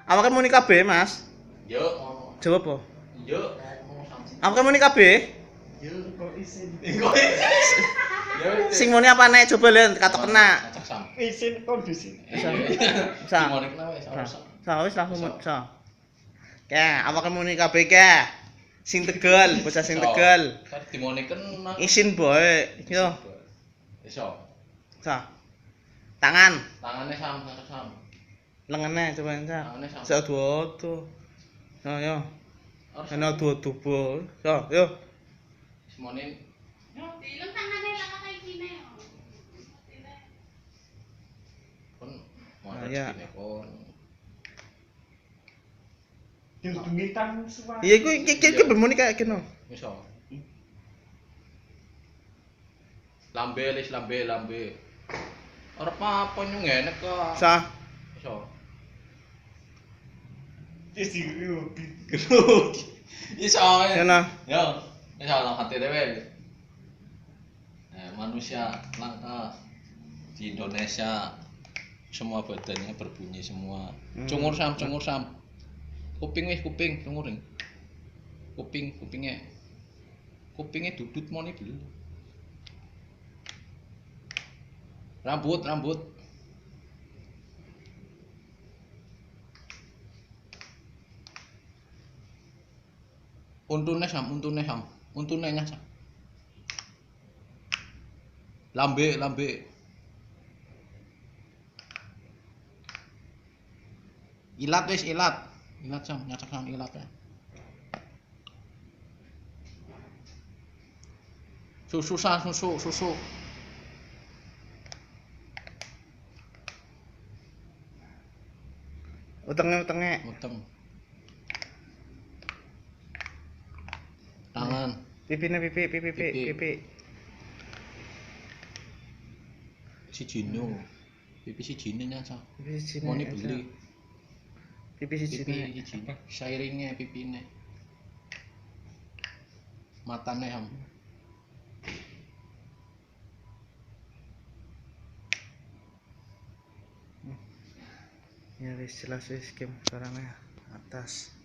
Awake muni kabeh, Mas. Yo. Jawab apa? Yo. Awake muni kabeh. Yo. Kok isin? Yo. Sing muni apa nek coba lihat katok kena. Isin kondisi. Bisa. Dimone kena wis ora usah. Wis langsung so. Ke, awake muni kabeh ke. Sing Tegal, bocah sing Tegal. Tadi dimone kena. Isin boy. Yo. Iso. So. Tangan, Tangane sam. lengene coba enca. Tangane sam. Sak duodo. Yo. Ana duodo. So, yo. Simone. Dilem tangane lah kayak gini. Kon Ah, ya. kon. Dudungitan suara. Iya iki bermuni kayak kene. Iso. Lambe. Ora apa-apa nyungenek kok. Sa. Iso. Isi rugi. Iso. Yono. Yo, iso lang hati dhewe. Manusia langka di Indonesia semua badannya berbunyi semua. Cungur sam. Kuping cunguring. Kupingnya dudut moni beli. Rambut. Untune sam. Untune nyasam. Lambe. Ilat. Ilat sam, nyacak sam ilat ya. Susu. Utenge. Uteng. Tangan. Pipi. Pipi sijine nyacak. Pipi sijine. Moni beli. Pipi sijine. Sairinge pipine. Matane ham. Ya wis jelas wis game suaranya atas.